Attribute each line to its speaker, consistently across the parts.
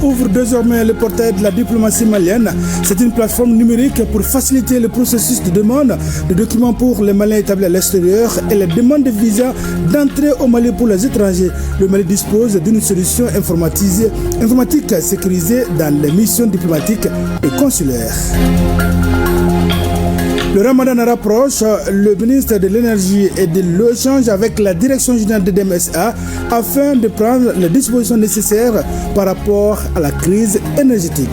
Speaker 1: ouvre désormais le portail de la diplomatie malienne. C'est une plateforme numérique pour faciliter le processus de demande de documents pour les Maliens établis à l'extérieur et les demandes de visa d'entrée au Mali pour les étrangers. Le Mali dispose d'une solution informatique sécurisée dans les missions diplomatiques et consulaires. Le Ramadan rapproche. Le ministre de l'Énergie et de l'Échange avec la direction générale de DMSA afin de prendre les dispositions nécessaires par rapport à la crise énergétique.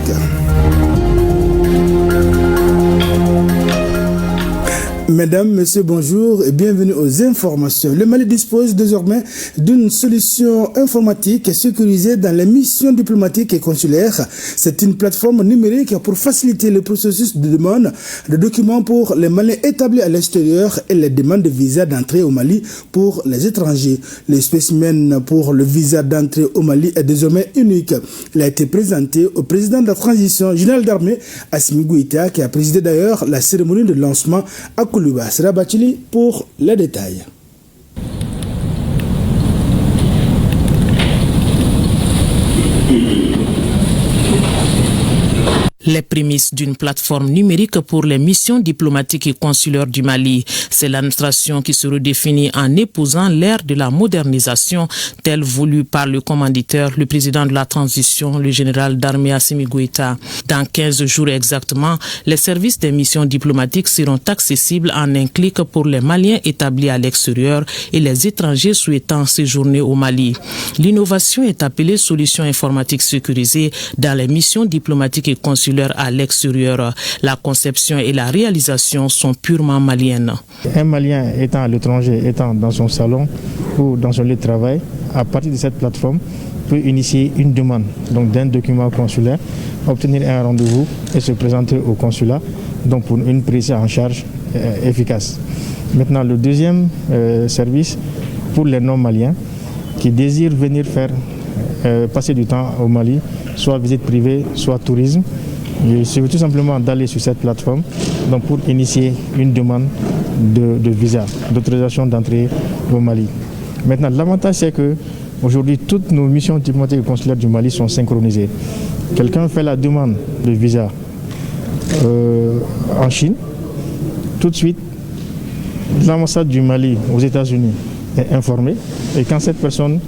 Speaker 1: Mesdames, Messieurs, bonjour et bienvenue aux informations. Le Mali dispose désormais d'une solution informatique sécurisée dans les missions diplomatiques et consulaires. C'est une plateforme numérique pour faciliter le processus de demande de documents pour les Maliens établis à l'extérieur et les demandes de visa d'entrée au Mali pour les étrangers. Le spécimen pour le visa d'entrée au Mali est désormais unique. Il a été présenté au président de la transition, général d'armée, Assimi Goïta, qui a présidé d'ailleurs la cérémonie de lancement à Koulouba. Sera Bachili pour les détails.
Speaker 2: Les prémices d'une plateforme numérique pour les missions diplomatiques et consulaires du Mali. C'est l'administration qui se redéfinit en épousant l'ère de la modernisation telle voulue par le commanditaire, le président de la transition, le général d'armée Assimi Goïta. Dans 15 jours exactement, les services des missions diplomatiques seront accessibles en un clic pour les Maliens établis à l'extérieur et les étrangers souhaitant séjourner au Mali. L'innovation est appelée solution informatique sécurisée dans les missions diplomatiques et consulaires à l'extérieur. La conception et la réalisation sont purement maliennes.
Speaker 3: Un Malien étant à l'étranger, étant dans son salon ou dans son lieu de travail, à partir de cette plateforme, peut initier une demande donc d'un document consulaire, obtenir un rendez-vous et se présenter au consulat donc pour une prise en charge efficace. Maintenant, le deuxième service pour les non-maliens qui désirent venir passer du temps au Mali, soit visite privée, soit tourisme. Il suffit tout simplement d'aller sur cette plateforme donc pour initier une demande de visa, d'autorisation d'entrée au Mali. Maintenant, l'avantage c'est que aujourd'hui toutes nos missions diplomatiques et consulaires du Mali sont synchronisées. Quelqu'un fait la demande de visa en Chine, tout de suite l'ambassade du Mali aux États-Unis est informée et quand cette personne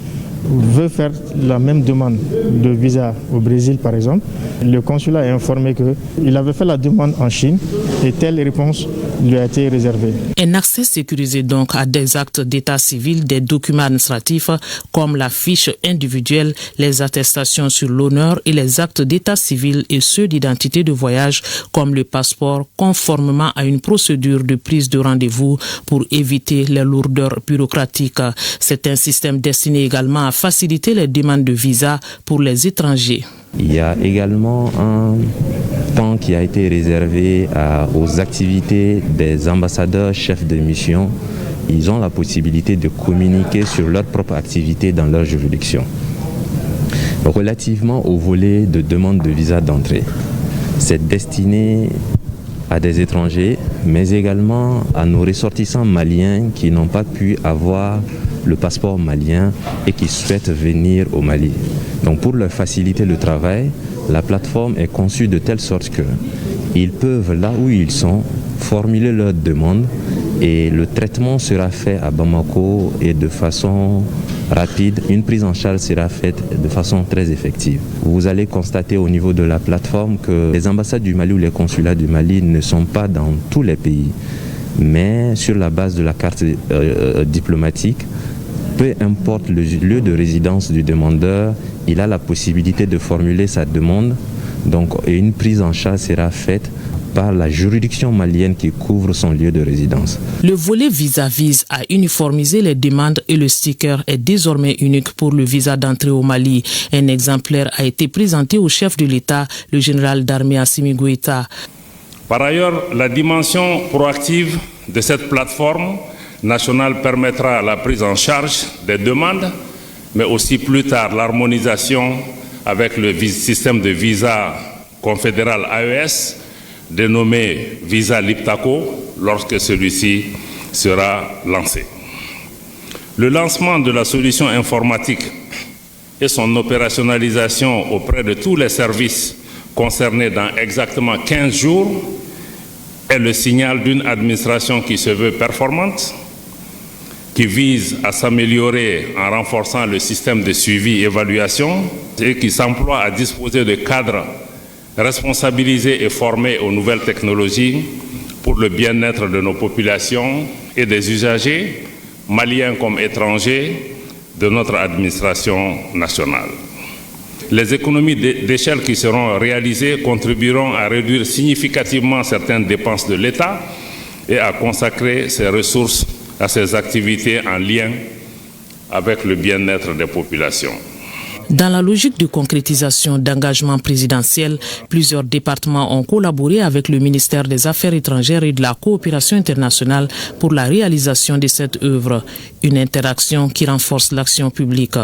Speaker 3: veut faire la même demande de visa au Brésil par exemple, le consulat est informé qu'il avait fait la demande en Chine et telle réponse lui a été réservée.
Speaker 2: Un accès sécurisé donc à des actes d'état civil, des documents administratifs comme la fiche individuelle, les attestations sur l'honneur et les actes d'état civil et ceux d'identité de voyage comme le passeport conformément à une procédure de prise de rendez-vous pour éviter les lourdeurs bureaucratiques. C'est un système destiné également à faciliter les demandes de visa pour les étrangers.
Speaker 4: Il y a également un temps qui a été réservé aux activités des ambassadeurs chefs de mission. Ils ont la possibilité de communiquer sur leur propre activité dans leur juridiction. Relativement au volet de demande de visa d'entrée, c'est destiné à des étrangers, mais également à nos ressortissants maliens qui n'ont pas pu avoir le passeport malien et qui souhaitent venir au Mali. Donc pour leur faciliter le travail, la plateforme est conçue de telle sorte qu'ils peuvent, là où ils sont, formuler leur demande et le traitement sera fait à Bamako et de façon rapide. Une prise en charge sera faite de façon très effective. Vous allez constater au niveau de la plateforme que les ambassades du Mali ou les consulats du Mali ne sont pas dans tous les pays, mais sur la base de la carte diplomatique, peu importe le lieu de résidence du demandeur, il a la possibilité de formuler sa demande. Donc, et une prise en charge sera faite par la juridiction malienne qui couvre son lieu de résidence.
Speaker 2: Le volet visa vise à uniformiser les demandes et le sticker est désormais unique pour le visa d'entrée au Mali. Un exemplaire a été présenté au chef de l'État, le général d'armée Assimi Goïta.
Speaker 5: Par ailleurs, la dimension proactive de cette plateforme nationale permettra la prise en charge des demandes, mais aussi plus tard l'harmonisation avec le système de visa confédéral AES, dénommé Visa Liptako, lorsque celui-ci sera lancé. Le lancement de la solution informatique et son opérationnalisation auprès de tous les services concernés dans exactement 15 jours est le signal d'une administration qui se veut performante, qui vise à s'améliorer en renforçant le système de suivi et évaluation et qui s'emploie à disposer de cadres responsabilisés et formés aux nouvelles technologies pour le bien-être de nos populations et des usagers, maliens comme étrangers, de notre administration nationale. Les économies d'échelle qui seront réalisées contribueront à réduire significativement certaines dépenses de l'État et à consacrer ses ressources à ces activités en lien avec le bien-être des populations.
Speaker 2: Dans la logique de concrétisation d'engagements présidentiels, plusieurs départements ont collaboré avec le ministère des Affaires étrangères et de la coopération internationale pour la réalisation de cette œuvre, une interaction qui renforce l'action publique.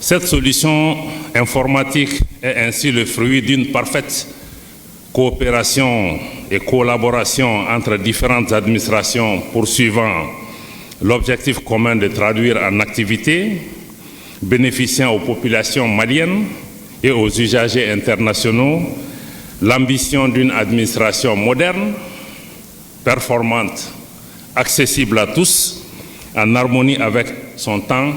Speaker 5: Cette solution informatique est ainsi le fruit d'une parfaite coopération et collaboration entre différentes administrations poursuivant l'objectif commun de traduire en activité, bénéficiant aux populations maliennes et aux usagers internationaux l'ambition d'une administration moderne, performante, accessible à tous, en harmonie avec son temps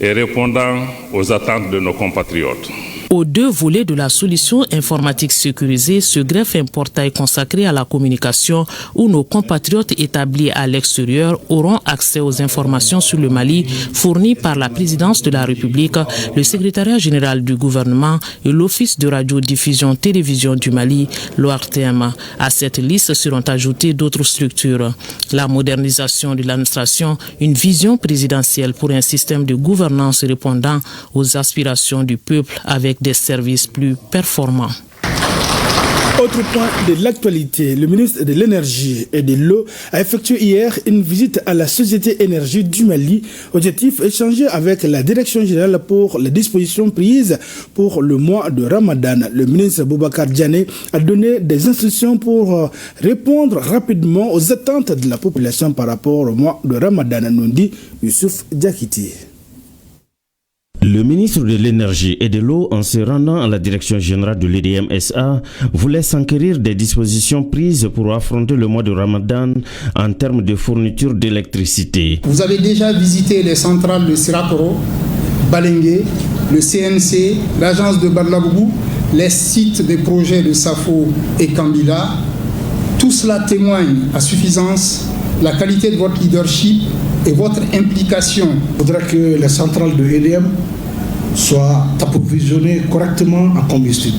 Speaker 5: et répondant aux attentes de nos compatriotes.
Speaker 2: Aux deux volets de la solution informatique sécurisée se greffe un portail consacré à la communication où nos compatriotes établis à l'extérieur auront accès aux informations sur le Mali fournies par la présidence de la République, le secrétariat général du gouvernement et l'Office de radiodiffusion-télévision du Mali, l'ORTM. À cette liste seront ajoutées d'autres structures. La modernisation de l'administration, une vision présidentielle pour un système de gouvernance répondant aux aspirations du peuple avec des services plus performants.
Speaker 1: Autre point de l'actualité, le ministre de l'Énergie et de l'Eau a effectué hier une visite à la Société Énergie du Mali. Objectif, échanger avec la Direction générale pour les dispositions prises pour le mois de Ramadan. Le ministre Boubacar Diané a donné des instructions pour répondre rapidement aux attentes de la population par rapport au mois de Ramadan, nous dit Youssouf Diakiti.
Speaker 6: Le ministre de l'Énergie et de l'Eau, en se rendant à la direction générale de l'EDM-SA, voulait s'enquérir des dispositions prises pour affronter le mois de Ramadan en termes de fourniture d'électricité.
Speaker 7: Vous avez déjà visité les centrales de Sirakoro, Balengue, le CNC, l'agence de Badlabougou, les sites des projets de Safo et Kambila. Tout cela témoigne à suffisance la qualité de votre leadership et votre implication.
Speaker 8: Il faudra que les centrales de EDM soient approvisionnées correctement en combustible.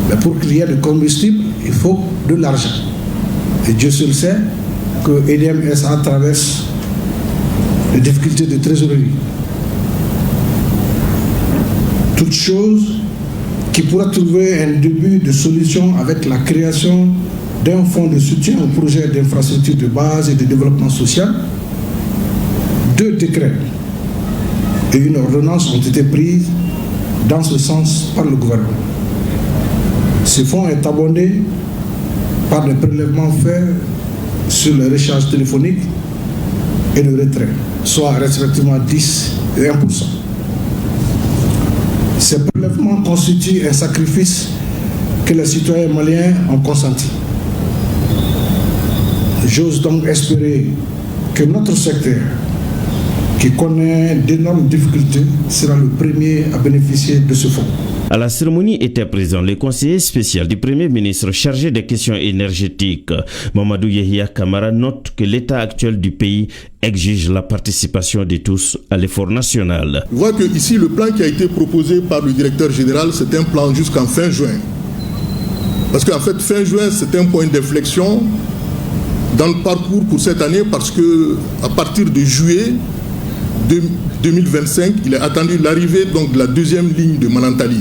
Speaker 8: Mais pour qu'il y ait de combustible, il faut de l'argent. Et Dieu seul sait que EDM SA traverse des difficultés de trésorerie. Toute chose qui pourra trouver un début de solution avec la création d'un fonds de soutien aux projets d'infrastructure de base et de développement social. 2 décrets et une ordonnance ont été prises dans ce sens par le gouvernement. Ce fonds est abondé par des prélèvements faits sur les recharges téléphoniques et le retrait, soit respectivement 10 et 1%. Ces prélèvements constituent un sacrifice que les citoyens maliens ont consenti. J'ose donc espérer que notre secteur, qui connaît d'énormes difficultés, sera le premier à bénéficier de ce fonds.
Speaker 6: À la cérémonie était présent le conseiller spécial du Premier ministre chargé des questions énergétiques. Mamadou Yehia Kamara note que l'état actuel du pays exige la participation de tous à l'effort national.
Speaker 9: Je vois que ici le plan qui a été proposé par le directeur général, c'est un plan jusqu'en fin juin. Parce qu'en fait, fin juin, c'est un point d'inflexion dans le parcours pour cette année, parce que à partir de juillet 2025, il est attendu l'arrivée donc de la 2e ligne de Manantali.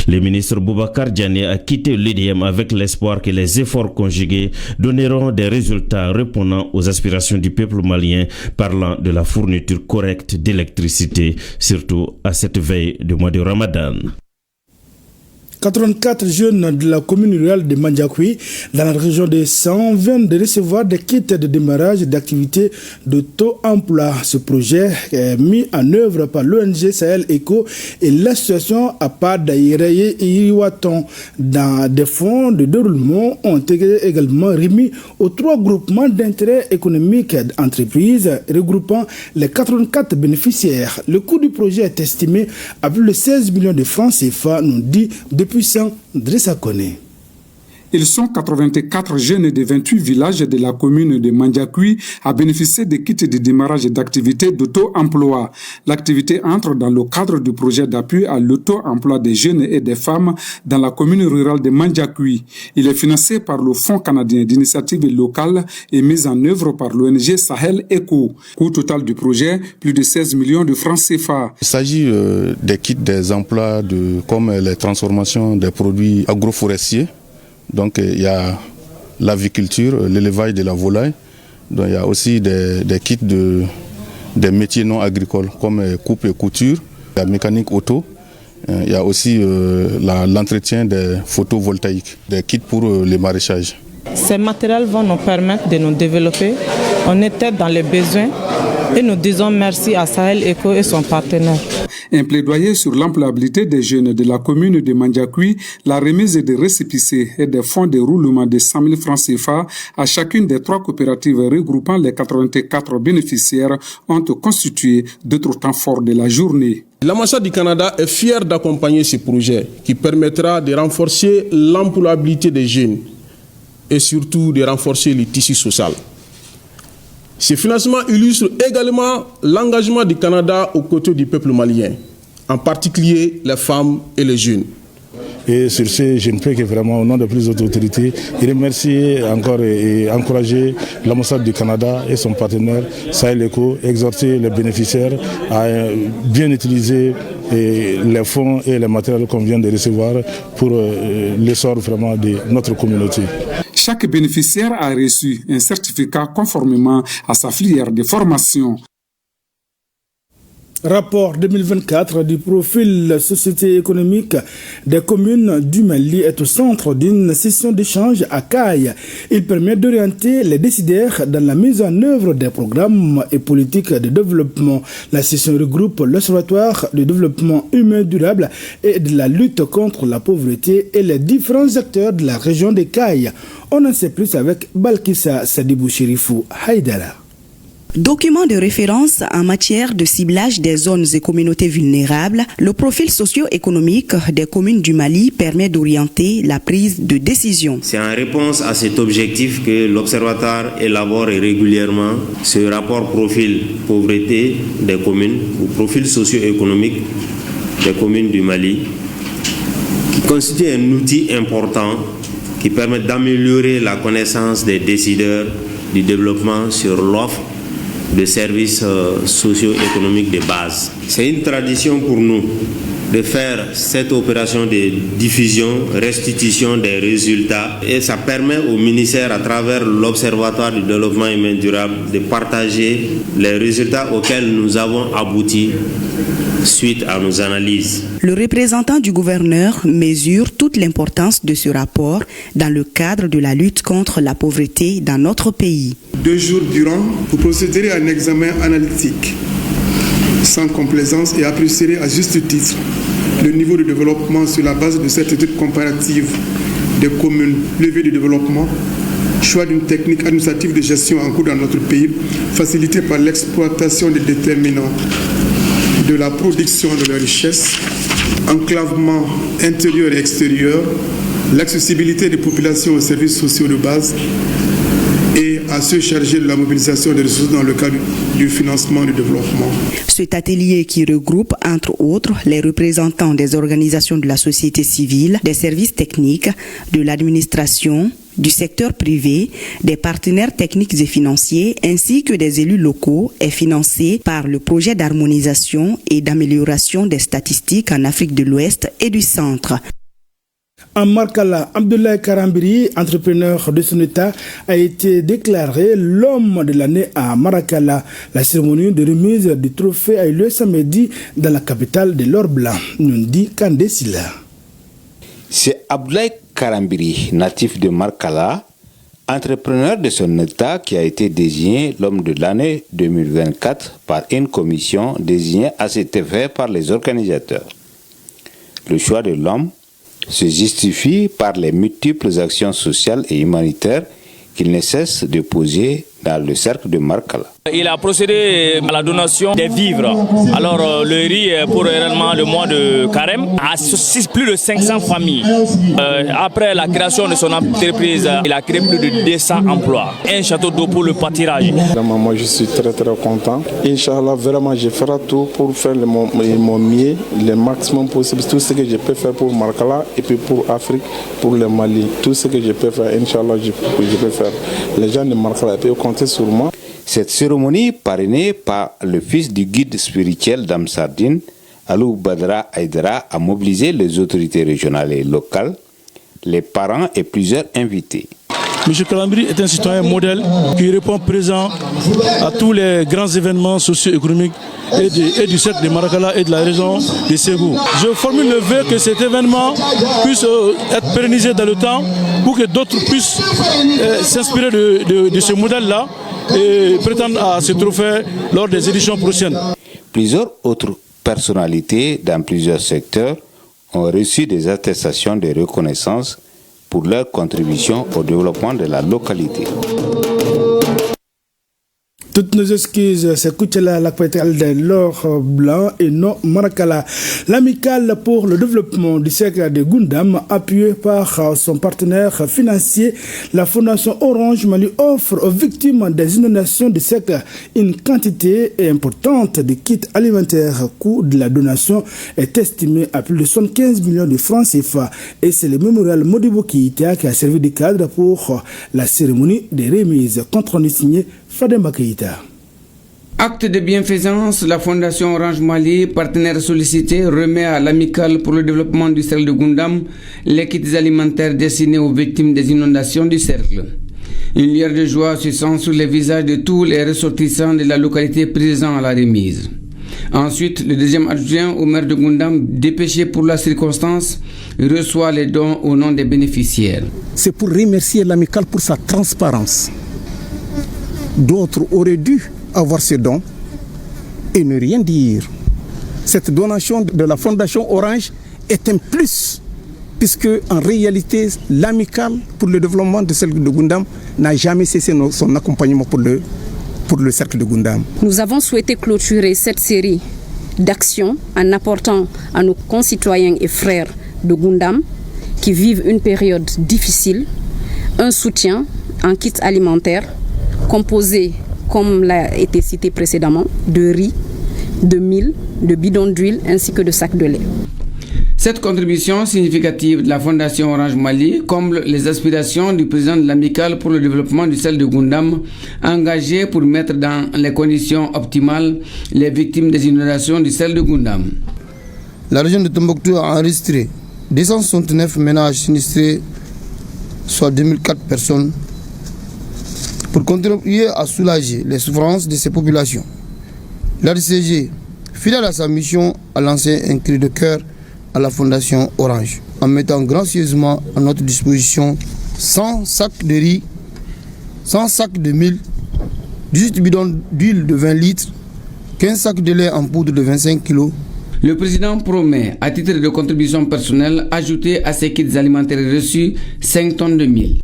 Speaker 6: Le ministre Boubacar Diané a quitté l'EDM avec l'espoir que les efforts conjugués donneront des résultats répondant aux aspirations du peuple malien, parlant de la fourniture correcte d'électricité, surtout à cette veille du mois de Ramadan.
Speaker 1: 84 jeunes de la commune rurale de Mandiakoui, dans la région de San, viennent de recevoir des kits de démarrage d'activités d'auto-emploi. Ce projet est mis en œuvre par l'ONG Sahel Eco et l'association APAD Iraye Iriwaton. Dans des fonds de déroulement ont été également remis aux 3 groupements d'intérêt économique d'entreprises regroupant les 84 bénéficiaires. Le coût du projet est estimé à plus de 16 millions de francs CFA, nous dit depuis San Dressa Koné.
Speaker 10: Ils sont 84 jeunes de 28 villages de la commune de Mandiakoui à bénéficier des kits de démarrage d'activités d'auto-emploi. L'activité entre dans le cadre du projet d'appui à l'auto-emploi des jeunes et des femmes dans la commune rurale de Mandiakoui. Il est financé par le Fonds canadien d'initiative locale et mis en œuvre par l'ONG Sahel Eco. Coût total du projet, plus de 16 millions de francs CFA.
Speaker 11: Il s'agit des kits des emplois comme les transformations des produits agroforestiers. Donc il y a l'aviculture, l'élevage de la volaille. Donc il y a aussi des kits des métiers non agricoles comme coupe et couture, la mécanique auto. Il y a aussi l'entretien des photovoltaïques, des kits pour les maraîchages.
Speaker 12: Ces matériels vont nous permettre de nous développer. On était dans les besoins et nous disons merci à Sahel Eco et son partenaire.
Speaker 10: Un plaidoyer sur l'employabilité des jeunes de la commune de Mandiakoui, la remise des récépissés et des fonds de roulement de 100 000 francs CFA à chacune des 3 coopératives regroupant les 84 bénéficiaires ont constitué d'autres temps forts de la journée.
Speaker 13: L'ambassade du Canada est fière d'accompagner ce projet qui permettra de renforcer l'employabilité des jeunes et surtout de renforcer le tissu social. Ce financement illustre également l'engagement du Canada aux côtés du peuple malien, en particulier les femmes et les jeunes.
Speaker 14: Et sur ce, je ne peux que vraiment, au nom de plusieurs autorités, remercier encore et encourager l'ambassade du Canada et son partenaire Sahel Eco, exhorter les bénéficiaires à bien utiliser les fonds et les matériels qu'on vient de recevoir pour l'essor vraiment de notre communauté.
Speaker 10: Chaque bénéficiaire a reçu un certificat conformément à sa filière de formation.
Speaker 1: Rapport 2024 du profil société économique des communes du Mali est au centre d'une session d'échange à Caille. Il permet d'orienter les décideurs dans la mise en œuvre des programmes et politiques de développement. La session regroupe l'Observatoire du développement humain durable et de la lutte contre la pauvreté et les différents acteurs de la région de Caille. On en sait plus avec Balkissa Sadibou Chérifou Haïdara.
Speaker 15: Document de référence en matière de ciblage des zones et communautés vulnérables, le profil socio-économique des communes du Mali permet d'orienter la prise de décision.
Speaker 16: C'est en réponse à cet objectif que l'Observatoire élabore régulièrement ce rapport profil pauvreté des communes ou profil socio-économique des communes du Mali, qui constitue un outil important qui permet d'améliorer la connaissance des décideurs du développement sur l'offre de services socio-économiques de base. C'est une tradition pour nous de faire cette opération de diffusion, restitution des résultats et ça permet au ministère à travers l'Observatoire du développement humain durable de partager les résultats auxquels nous avons abouti suite à nos analyses.
Speaker 15: Le représentant du gouverneur mesure toute l'importance de ce rapport dans le cadre de la lutte contre la pauvreté dans notre pays.
Speaker 17: 2 jours durant, vous procéderez à un examen analytique sans complaisance et apprécierez à juste titre le niveau de développement sur la base de cette étude comparative des communes, levier de développement, choix d'une technique administrative de gestion en cours dans notre pays, facilitée par l'exploitation des déterminants de la production de la richesse, enclavement intérieur et extérieur, l'accessibilité des populations aux services sociaux de base et à se charger de la mobilisation des ressources dans le cadre du financement du développement.
Speaker 15: Cet atelier qui regroupe, entre autres, les représentants des organisations de la société civile, des services techniques, de l'administration, du secteur privé, des partenaires techniques et financiers, ainsi que des élus locaux, est financé par le projet d'harmonisation et d'amélioration des statistiques en Afrique de l'Ouest et du Centre.
Speaker 1: En Markala, Abdoulaye Karambiri, entrepreneur de son état, a été déclaré l'homme de l'année à Maracala. La cérémonie de remise du trophée a eu lieu samedi dans la capitale de l'Or Blanc, nous dit Kandé Silla.
Speaker 18: C'est Abdoulaye Karambiri, natif de Markala, entrepreneur de son état, qui a été désigné l'homme de l'année 2024 par une commission désignée à cet effet par les organisateurs. Le choix de l'homme se justifie par les multiples actions sociales et humanitaires qu'il ne cesse de poser dans le cercle de Markala.
Speaker 19: Il a procédé à la donation des vivres. Alors le riz pour réellement le mois de carême associe plus de 500 familles. Après la création de son entreprise, il a créé plus de 200 emplois. Un château d'eau pour le pâturage.
Speaker 20: Moi je suis très content. Inch'Allah, vraiment je ferai tout pour faire mon mieux, le maximum possible. Tout ce que je peux faire pour Markala et puis pour Afrique, pour le Mali. Tout ce que je peux faire, Inch'Allah, je peux faire. Les gens de Markala peuvent compter sur moi.
Speaker 18: Cette cérémonie, parrainée par le fils du guide spirituel d'Amsardine, Alou Badra Aydra, a mobilisé les autorités régionales et locales, les parents et plusieurs invités.
Speaker 21: M. Karambiri est un citoyen modèle qui répond présent à tous les grands événements socio-économiques et du cercle de Markala et de la région de Ségou. Je formule le vœu que cet événement puisse être pérennisé dans le temps pour que d'autres puissent s'inspirer de ce modèle-là et prétendre à ce trophée lors des éditions prochaines.
Speaker 18: Plusieurs autres personnalités dans plusieurs secteurs ont reçu des attestations de reconnaissance pour leur contribution au développement de la localité.
Speaker 1: Toutes nos excuses, c'est Koutchala, la capitale de l'or blanc et non Markala. L'amicale pour le développement du cercle de Gundam, appuyé par son partenaire financier, la Fondation Orange Mali, offre aux victimes des inondations du cercle une quantité importante de kits alimentaires. Le coût de la donation est estimé à plus de 75 millions de francs CFA. Et c'est le mémorial Modibo Keïta qui a servi de cadre pour la cérémonie des remises. Compte-rendu signé Fademba Keïta.
Speaker 22: Acte de bienfaisance, la Fondation Orange Mali, partenaire sollicité, remet à l'amicale pour le développement du cercle de Gundam les kits alimentaires destinés aux victimes des inondations du cercle. Une lueur de joie se sent sur les visages de tous les ressortissants de la localité présents à la remise. Ensuite, le deuxième adjoint au maire de Gundam, dépêché pour la circonstance, reçoit les dons au nom des bénéficiaires.
Speaker 23: C'est pour remercier l'amicale pour sa transparence. D'autres auraient dû avoir ces dons et ne rien dire. Cette donation de la Fondation Orange est un plus, puisque en réalité, l'amicale pour le développement du cercle de Gundam n'a jamais cessé son accompagnement pour le cercle de Gundam.
Speaker 24: Nous avons souhaité clôturer cette série d'actions en apportant à nos concitoyens et frères de Gundam qui vivent une période difficile un soutien en kit alimentaire composé, comme l'a été cité précédemment, de riz, de mil, de bidons d'huile ainsi que de sacs de lait.
Speaker 22: Cette contribution significative de la Fondation Orange Mali comble les aspirations du président de l'amicale pour le développement du cercle de Gundam, engagé pour mettre dans les conditions optimales les victimes des inondations du cercle de Gundam.
Speaker 25: La région de Tombouctou a enregistré 269 ménages sinistrés, soit 2004 personnes, pour contribuer à soulager les souffrances de ces populations. L'ADCG, fidèle à sa mission, a lancé un cri de cœur à la Fondation Orange en mettant gracieusement à notre disposition 100 sacs de riz, 100 sacs de mil, 18 bidons d'huile de 20 litres, 15 sacs de lait en poudre de 25 kg.
Speaker 22: Le président promet, à titre de contribution personnelle, ajouter à ces kits alimentaires reçus 5 tonnes de mil.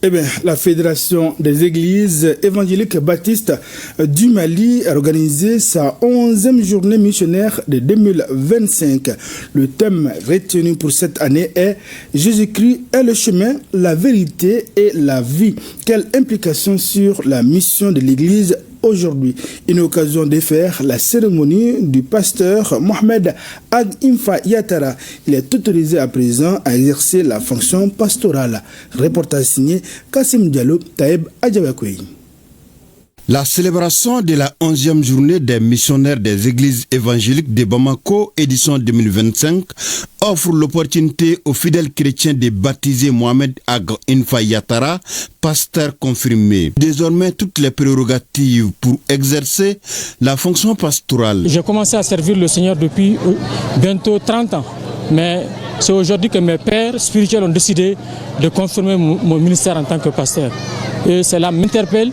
Speaker 1: Eh bien, la Fédération des Églises évangéliques baptistes du Mali a organisé sa 11e journée missionnaire de 2025. Le thème retenu pour cette année est « Jésus-Christ est le chemin, la vérité et la vie ». Quelle implication sur la mission de l'Église aujourd'hui? Une occasion de faire la cérémonie du pasteur Mohamed Ag Infa Yatara. Il est autorisé à présent à exercer la fonction pastorale. Reportage signé Kassim Diallo, Taïb Adjabakoui.
Speaker 26: La célébration de la 11e journée des missionnaires des églises évangéliques de Bamako, édition 2025, offre l'opportunité aux fidèles chrétiens de baptiser Mohamed Ag Infa Yatara, pasteur confirmé. Désormais, toutes les prérogatives pour exercer la fonction pastorale.
Speaker 27: J'ai commencé à servir le Seigneur depuis bientôt 30 ans.
Speaker 2: Mais c'est aujourd'hui que mes pères spirituels ont décidé de confirmer mon ministère en tant que pasteur. Et cela m'interpelle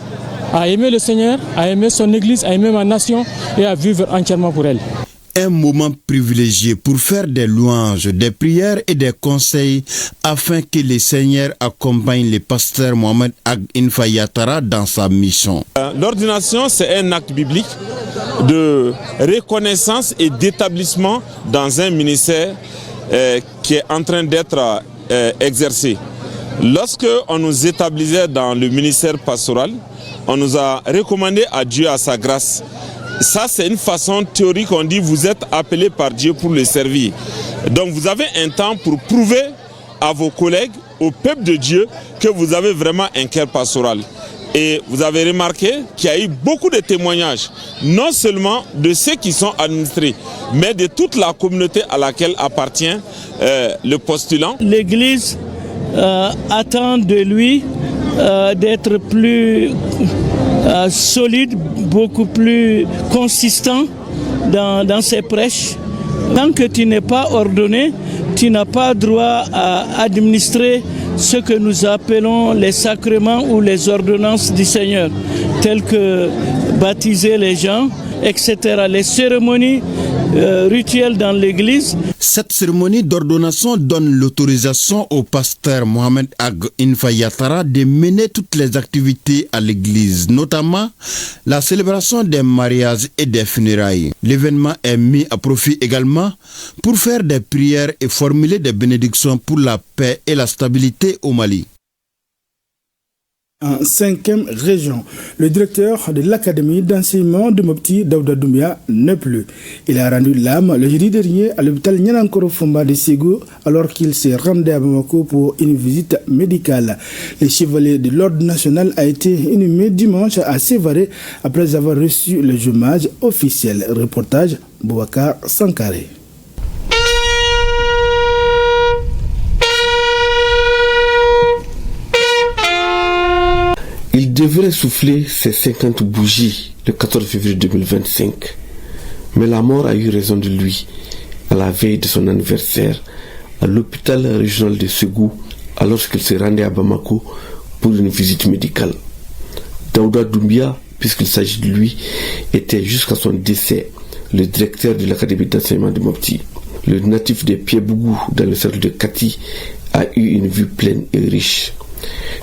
Speaker 2: à aimer le Seigneur, à aimer son Église, à aimer ma nation et à vivre entièrement pour elle.
Speaker 26: Un moment privilégié pour faire des louanges, des prières et des conseils afin que le Seigneur accompagne le pasteur Mohamed Ag Infa Yatara dans sa mission.
Speaker 3: L'ordination, c'est un acte biblique de reconnaissance et d'établissement dans un ministère qui est en train d'être exercé. Lorsque on nous établissait dans le ministère pastoral, on nous a recommandé à Dieu, à sa grâce. Ça, c'est une façon théorique, on dit vous êtes appelé par Dieu pour le servir. Donc vous avez un temps pour prouver à vos collègues, au peuple de Dieu, que vous avez vraiment un cœur pastoral. Et vous avez remarqué qu'il y a eu beaucoup de témoignages, non seulement de ceux qui sont administrés, mais de toute la communauté à laquelle appartient le postulant.
Speaker 4: L'Église attend de lui d'être plus solide, beaucoup plus consistant dans ses prêches. Tant que tu n'es pas ordonné, tu n'as pas droit à administrer ce que nous appelons les sacrements ou les ordonnances du Seigneur, tels que baptiser les gens, etc. Les cérémonies rituelles dans l'église.
Speaker 26: Cette cérémonie d'ordination donne l'autorisation au pasteur Mohamed Ag Infa Yatara de mener toutes les activités à l'église, notamment la célébration des mariages et des funérailles. L'événement est mis à profit également pour faire des prières et formuler des bénédictions pour la paix et la stabilité au Mali.
Speaker 1: En 5e région, le directeur de l'académie d'enseignement de Mopti, Daouda Doumbia, n'est plus. Il a rendu l'âme le jeudi dernier à l'hôpital Nianankoro Fomba de Ségou alors qu'il s'est rendu à Bamako pour une visite médicale. Le chevalier de l'ordre national a été inhumé dimanche à Sévaré après avoir reçu le hommage officiel. Reportage Boubacar Sankaré.
Speaker 5: Il devrait souffler ses 50 bougies le 14 février 2025. Mais la mort a eu raison de lui à la veille de son anniversaire à l'hôpital régional de Ségou alors qu'il se rendait à Bamako pour une visite médicale. Daouda Doumbia, puisqu'il s'agit de lui, était jusqu'à son décès le directeur de l'académie d'enseignement de Mopti. Le natif de Piebougou dans le cercle de Kati a eu une vie pleine et riche.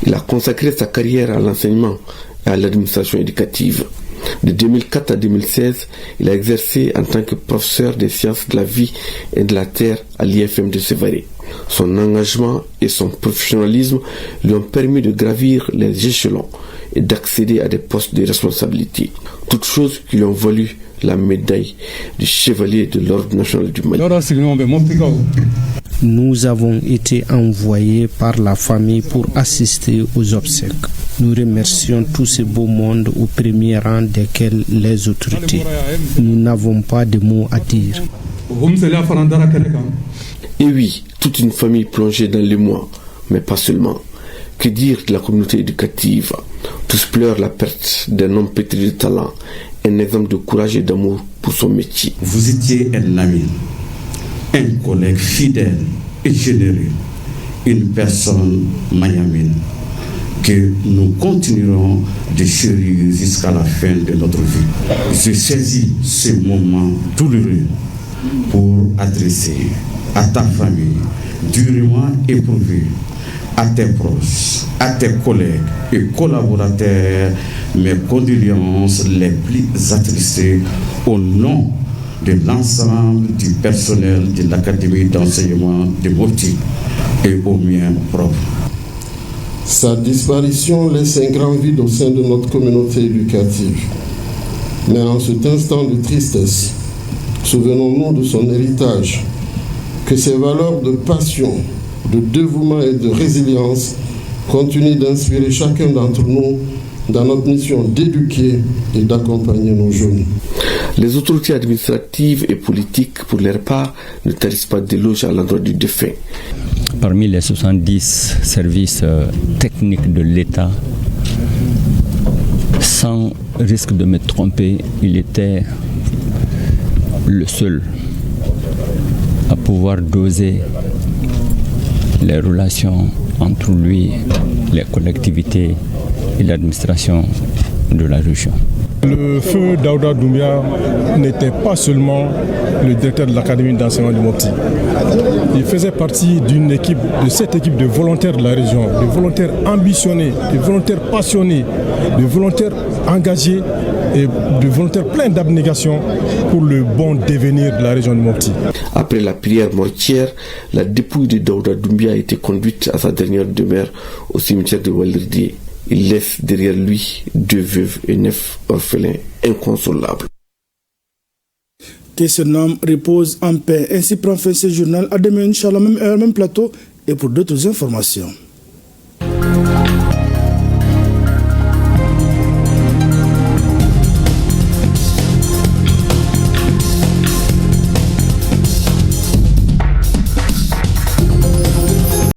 Speaker 5: Il a consacré sa carrière à l'enseignement et à l'administration éducative. De 2004 à 2016, il a exercé en tant que professeur des sciences de la vie et de la terre à l'IFM de Sévaré. Son engagement et son professionnalisme lui ont permis de gravir les échelons et d'accéder à des postes de responsabilité. Toutes choses qui lui ont valu la médaille du chevalier de l'ordre national du Mali.
Speaker 7: Nous avons été envoyés par la famille pour assister aux obsèques. Nous remercions tout ce beau monde au premier rang desquels les autorités. Nous n'avons pas de mots à dire.
Speaker 5: Et oui, toute une famille plongée dans l'émoi, mais pas seulement. Que dire de la communauté éducative? Tous pleurent la perte d'un homme pétri de talent, un exemple de courage et d'amour pour son métier.
Speaker 8: Vous étiez un ami, un collègue fidèle et généreux, une personne magnanime que nous continuerons de chérir jusqu'à la fin de notre vie. Je saisis ce moment douloureux pour adresser à ta famille durement éprouvée, à tes proches, à tes collègues et collaborateurs, mes condoléances les plus attristées au nom de l'ensemble du personnel de l'Académie d'enseignement de Mopti et au mien propre.
Speaker 27: Sa disparition laisse un grand vide au sein de notre communauté éducative. Mais en cet instant de tristesse, souvenons-nous de son héritage, que ses valeurs de passion, de dévouement et de résilience continuent d'inspirer chacun d'entre nous dans notre mission d'éduquer et d'accompagner nos jeunes.
Speaker 5: Les autorités administratives et politiques, pour leur part, ne tarissent pas d'éloges à l'endroit du défunt.
Speaker 28: Parmi les 70 services techniques de l'État, sans risque de me tromper, il était le seul à pouvoir doser les relations entre lui, les collectivités et l'administration de la région.
Speaker 6: Le feu Daouda Doumbia n'était pas seulement le directeur de l'académie d'enseignement du Mopti. Il faisait partie de cette équipe de volontaires de la région, de volontaires ambitionnés, de volontaires passionnés, de volontaires engagés et de volontaires pleins d'abnégation pour le bon devenir de la région du Mopti.
Speaker 5: Après la prière mortière, la dépouille de Daouda Doumbia a été conduite à sa dernière demeure au cimetière de Waldredi. Il laisse derrière lui 2 veuves et 9 orphelins inconsolables.
Speaker 1: Que son homme repose en paix. Ainsi prend fin ce journal. À demain, Inch'Allah, même heure, même plateau et pour d'autres informations.